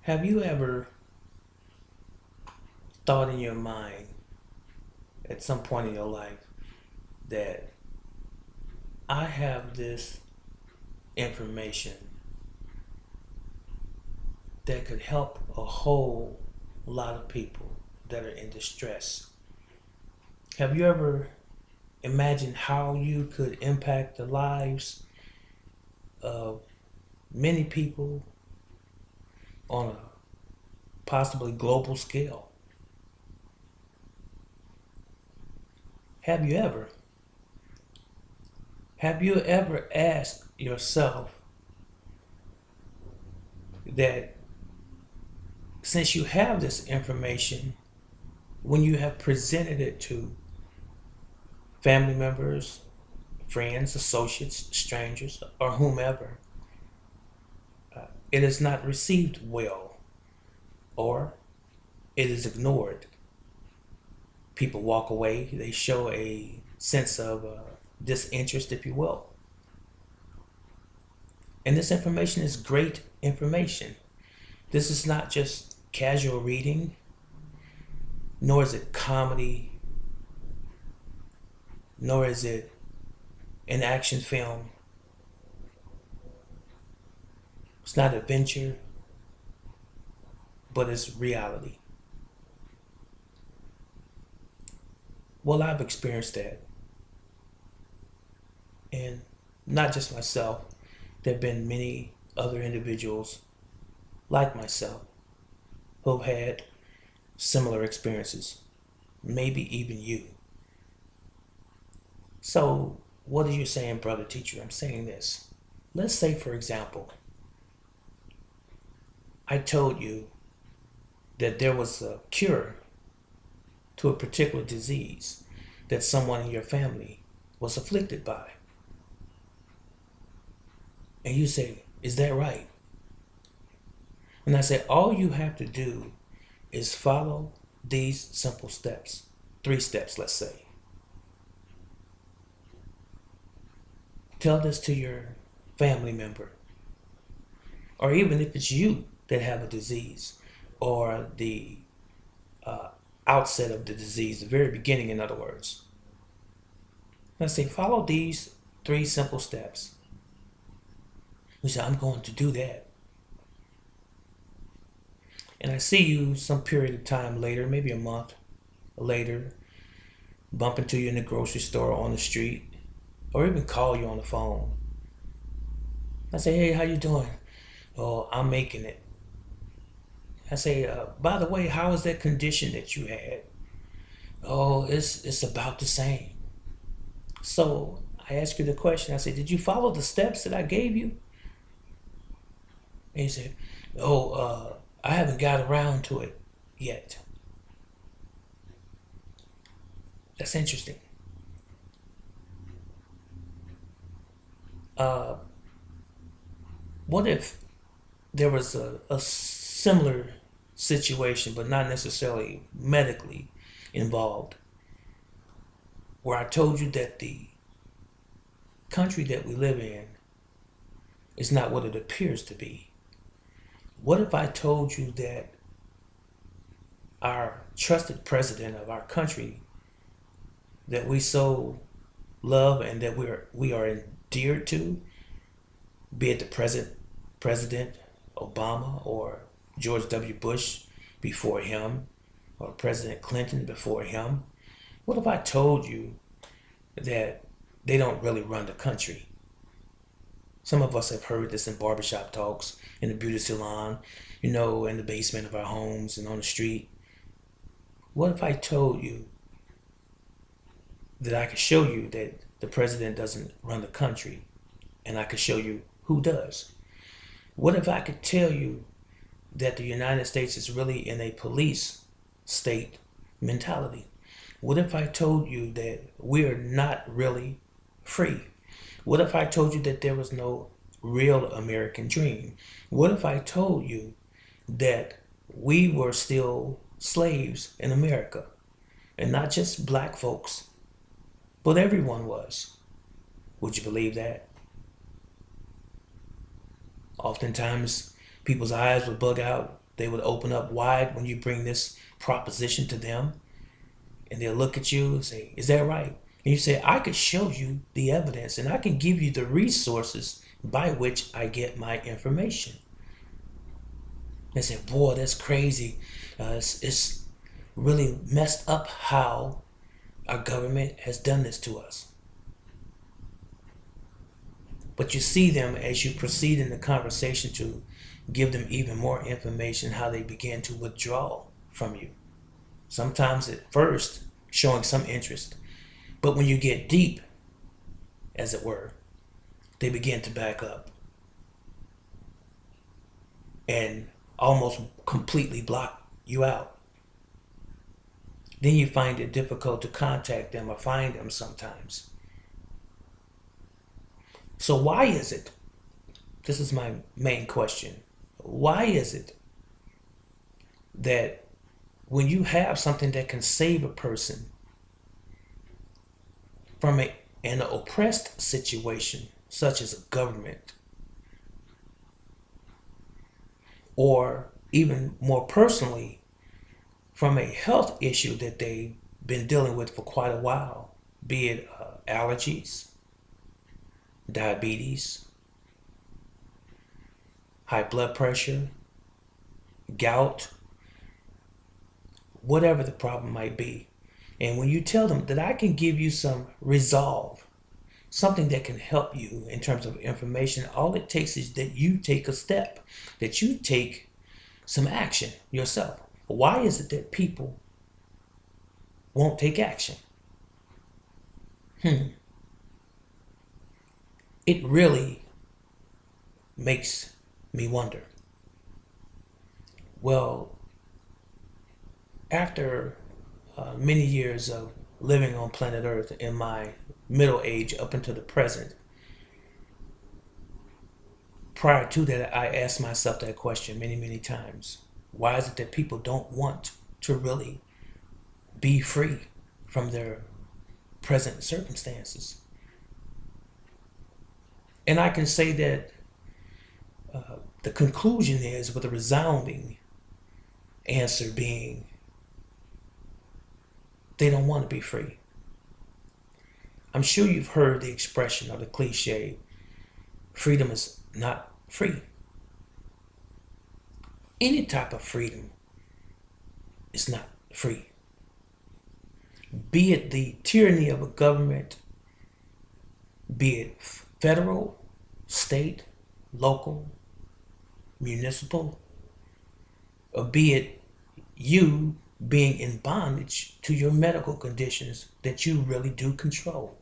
Have you ever thought in your mind at some point in your life that I have this information that could help a whole lot of people that are in distress? Have you ever imagined how you could impact the lives of many people on a possibly global scale? Have you ever? Have you ever asked yourself that since you have this information, when you have presented it to family members, friends, associates, strangers, or whomever, it is not received well or it is ignored? People walk away, they show a sense of disinterest, if you will. And this information is great information. This is not just casual reading, nor is it comedy, nor is it an action film. It's not adventure, but it's reality. Well, I've experienced that. And not just myself, there have been many other individuals like myself who've had similar experiences, maybe even you. So, what are you saying, brother teacher? I'm saying this. Let's say, for example, I told you that there was a cure to a particular disease that someone in your family was afflicted by. And you say, is that right? And I say, all you have to do is follow these simple steps. 3 steps, let's say. Tell this to your family member. Or even if it's you that have a disease, or the outset of the disease, the very beginning, in other words. Let's say, follow these 3 simple steps. You say, I'm going to do that. And I see you some period of time later, maybe a month later, bump into you in the grocery store or on the street, or even call you on the phone. I say, hey, how you doing? Oh, I'm making it. I say, by the way, how is that condition that you had? Oh, it's about the same. So I ask you the question. I say, did you follow the steps that I gave you? And you say, oh, I haven't got around to it yet. That's interesting. Uh, what if there was a similar situation, but not necessarily medically involved, where I told you that the country that we live in is not what it appears to be? What if I told you that our trusted president of our country that we so love and that we are endeared to, be it the President Obama or George W. Bush before him, or President Clinton before him, what if I told you that they don't really run the country? Some of us have heard this in barbershop talks, in the beauty salon, in the basement of our homes and on the street. What if I told you that I could show you that the president doesn't run the country, and I could show you who does? What if I could tell you that the United States is really in a police state mentality? What if I told you that we're not really free? What if I told you that there was no real American dream? What if I told you that we were still slaves in America, and not just black folks, but everyone was? Would you believe that? Oftentimes, people's eyes would bug out. They would open up wide when you bring this proposition to them, and they'll look at you and say, "Is that right?" And you say, "I could show you the evidence, and I can give you the resources by which I get my information." They say, "Boy, that's crazy. It's really messed up how our government has done this to us." But you see them as you proceed in the conversation to give them even more information, how they begin to withdraw from you. Sometimes at first showing some interest, but when you get deep, as it were, they begin to back up and almost completely block you out. Then you find it difficult to contact them or find them sometimes. So why is it? This is my main question. Why is it that when you have something that can save a person from an oppressed situation, such as a government, or even more personally, from a health issue that they've been dealing with for quite a while, be it allergies, diabetes, high blood pressure, gout, whatever the problem might be. And when you tell them that I can give you some resolve, something that can help you in terms of information, all it takes is that you take a step, that you take some action yourself. Why is it that people won't take action? It really makes me wonder. Well, after many years of living on planet Earth in my middle age up until the present, prior to that, I asked myself that question many, many times. Why is it that people don't want to really be free from their present circumstances? And I can say that the conclusion is, with a resounding answer being, they don't want to be free. I'm sure you've heard the expression or the cliche, freedom is not free. Any type of freedom is not free. Be it the tyranny of a government, be it federal, state, local, municipal, or be it you being in bondage to your medical conditions that you really do control.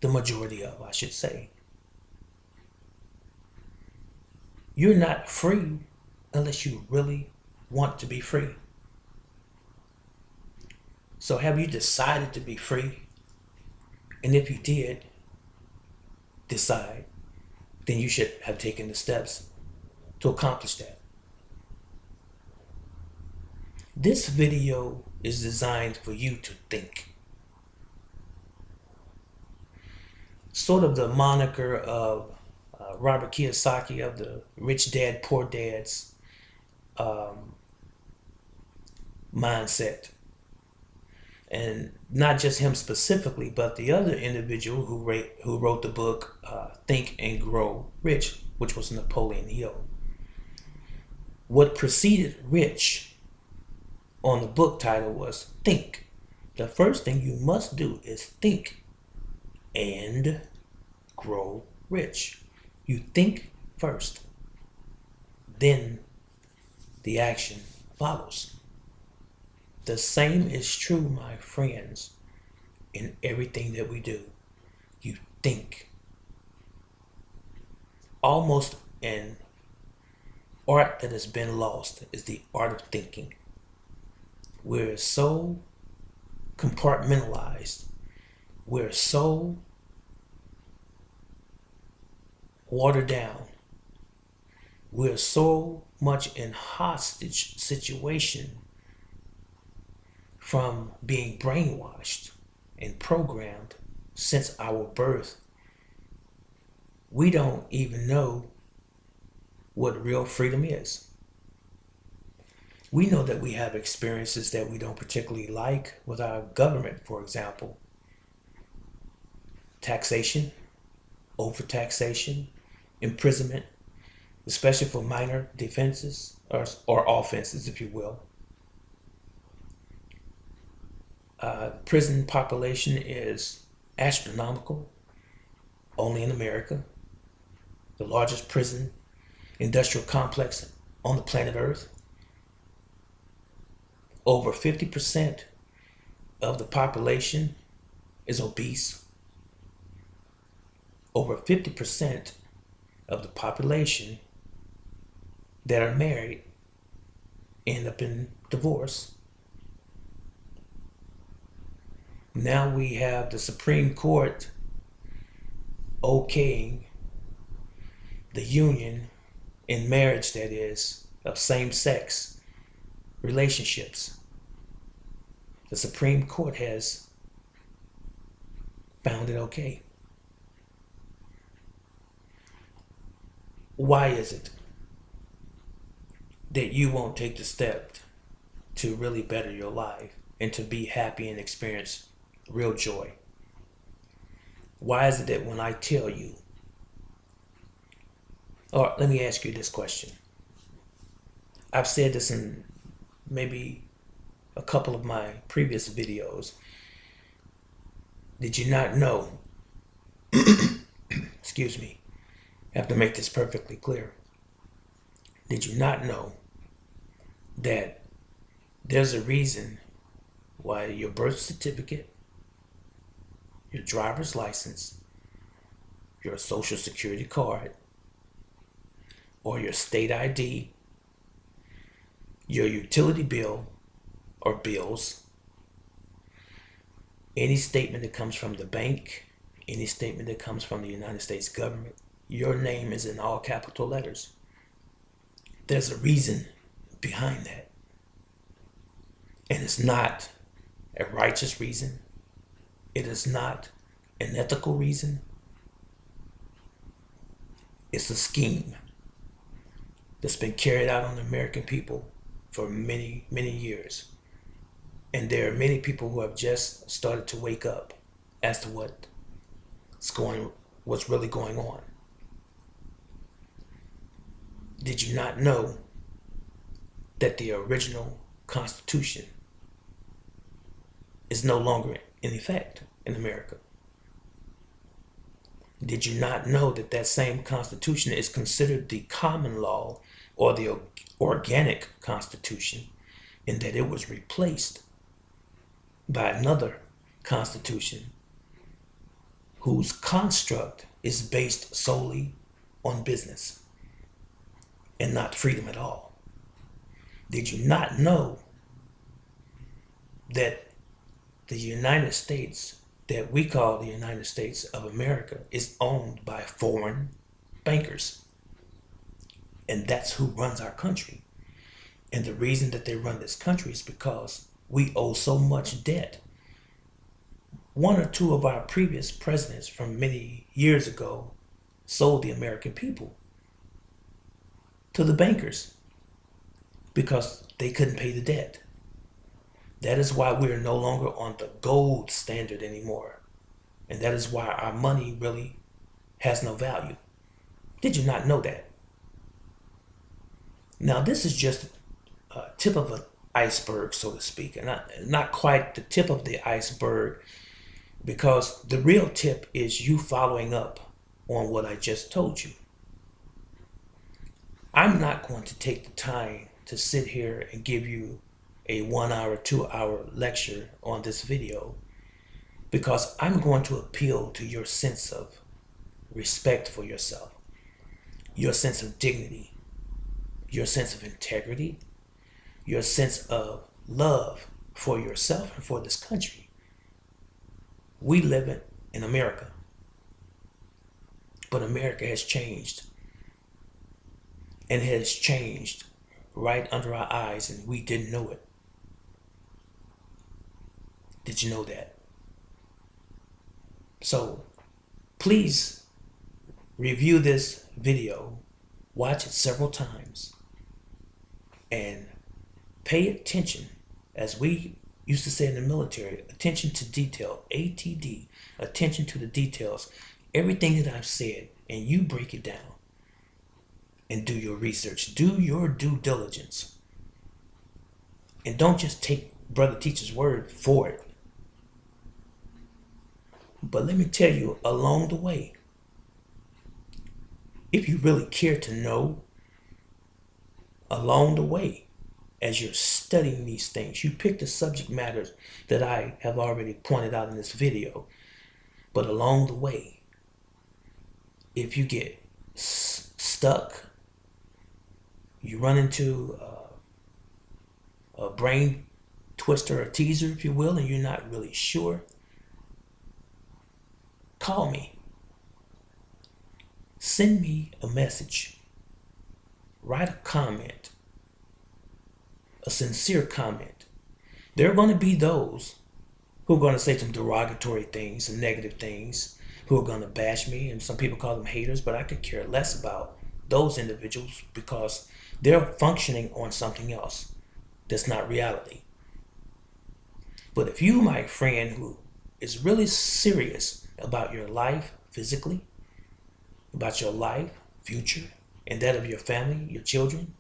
The majority of, I should say. You're not free unless you really want to be free. So have you decided to be free? And if you did decide, then you should have taken the steps to accomplish that. This video is designed for you to think. Sort of the moniker of Robert Kiyosaki of the Rich Dad, Poor Dad's mindset. And not just him specifically, but the other individual who wrote the book Think and Grow Rich, which was Napoleon Hill. What preceded Rich on the book title was Think. The first thing you must do is think and grow rich. You think first, then the action follows. The same is true, my friends, in everything that we do. You think. Almost an art that has been lost is the art of thinking. We're so compartmentalized. We're so watered down. We're so much in hostage situation from being brainwashed and programmed since our birth. We don't even know what real freedom is. We know that we have experiences that we don't particularly like with our government, for example, taxation, overtaxation, imprisonment, especially for minor defenses or offenses, if you will. Prison population is astronomical, only in America. The largest prison industrial complex on the planet Earth. Over 50% of the population is obese. Over 50% of the population that are married end up in divorce. Now we have the Supreme Court okaying the union in marriage, that is, of same-sex relationships. The Supreme Court has found it okay. Why is it that you won't take the step to really better your life and to be happy and experience real joy? Why is it that when I tell you, or let me ask you this question. I've said this in maybe a couple of my previous videos. Did you not know, excuse me, I have to make this perfectly clear. Did you not know that there's a reason why your birth certificate, your driver's license, your social security card, or your state ID, your utility bill or bills, any statement that comes from the bank, any statement that comes from the United States government, your name is in all capital letters. There's a reason behind that. And it's not a righteous reason. It is not an ethical reason. It's a scheme that's been carried out on the American people for many, many years. And there are many people who have just started to wake up as to what's really going on. Did you not know that the original Constitution is no longer in effect in America? Did you not know that that same Constitution is considered the common law or the organic Constitution, in that it was replaced by another Constitution whose construct is based solely on business and not freedom at all? Did you not know that the United States, that we call the United States of America, is owned by foreign bankers? And that's who runs our country. And the reason that they run this country is because we owe so much debt. One or two of our previous presidents from many years ago sold the American people to the bankers because they couldn't pay the debt. That is why we are no longer on the gold standard anymore. And that is why our money really has no value. Did you not know that? Now, this is just a tip of an iceberg, so to speak, and not quite the tip of the iceberg, because the real tip is you following up on what I just told you. I'm not going to take the time to sit here and give you a 1 hour, 2 hour lecture on this video, because I'm going to appeal to your sense of respect for yourself, your sense of dignity, your sense of integrity, your sense of love for yourself and for this country. We live in America, but America has changed, and it has changed right under our eyes, and we didn't know it. Did you know that? So please review this video, watch it several times, and Pay attention, as we used to say in the military, attention to detail, ATD, attention to the details. Everything that I've said, and you break it down and do your research. Do your due diligence. And don't just take brother teacher's word for it. But let me tell you, along the way, if you really care to know, along the way, as you're studying these things, you pick the subject matters that I have already pointed out in this video. But along the way, if you get stuck, you run into a brain twister or teaser, if you will, and you're not really sure, call me. Send me a message. Write a comment. A sincere comment. There are going to be those who are going to say some derogatory things, some negative things, who are going to bash me, and some people call them haters, but I could care less about those individuals because they're functioning on something else that's not reality. But if you, my friend, who is really serious about your life physically, about your life, future, and that of your family, your children,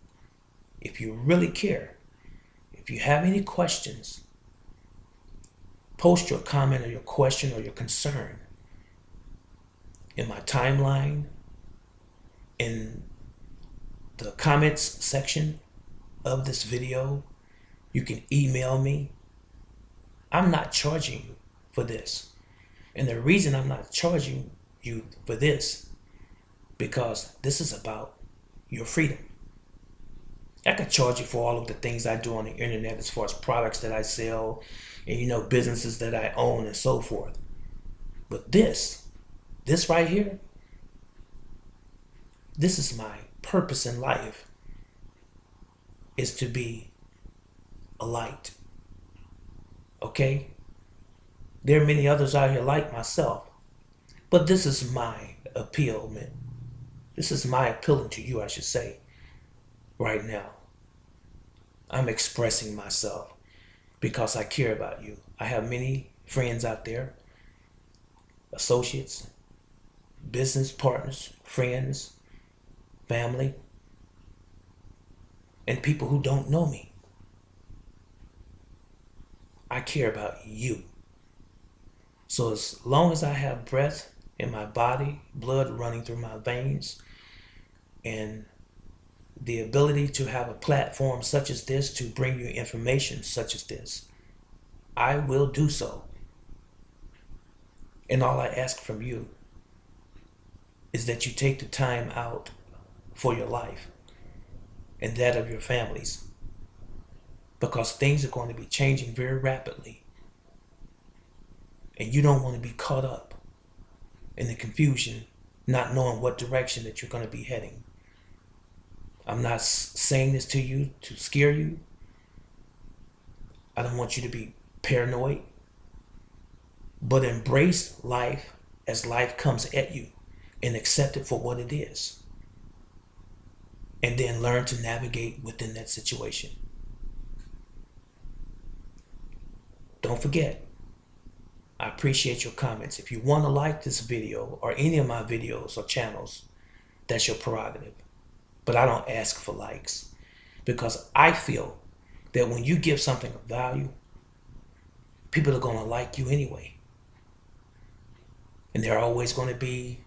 if you really care, if you have any questions, post your comment or your question or your concern in my timeline, in the comments section of this video. You can email me. I'm not charging you for this. And the reason I'm not charging you for this, because this is about your freedom. I could charge you for all of the things I do on the internet as far as products that I sell and, businesses that I own and so forth. But this right here, this is my purpose in life, is to be a light. Okay? There are many others out here like myself, but this is my appeal, man. This is my appealing to you, I should say, right now. I'm expressing myself because I care about you. I have many friends out there, associates, business partners, friends, family, and people who don't know me. I care about you. So as long as I have breath in my body, blood running through my veins, and the ability to have a platform such as this to bring you information such as this, I will do so. And all I ask from you is that you take the time out for your life and that of your families, because things are going to be changing very rapidly, and you don't want to be caught up in the confusion, not knowing what direction that you're going to be heading. I'm not saying this to you to scare you. I don't want you to be paranoid, but embrace life as life comes at you and accept it for what it is, and then learn to navigate within that situation. Don't forget, I appreciate your comments. If you want to like this video or any of my videos or channels, that's your prerogative. But I don't ask for likes, because I feel that when you give something of value, people are going to like you anyway. And there are always going to be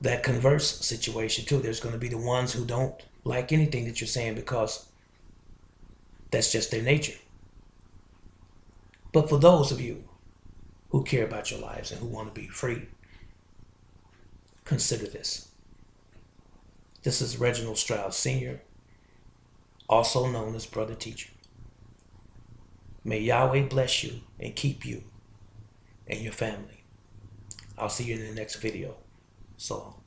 that converse situation too. There's going to be the ones who don't like anything that you're saying because that's just their nature. But for those of you who care about your lives and who want to be free, consider this. This is Reginald Stroud Sr., also known as Brother Teacher. May Yahweh bless you and keep you and your family. I'll see you in the next video. So long.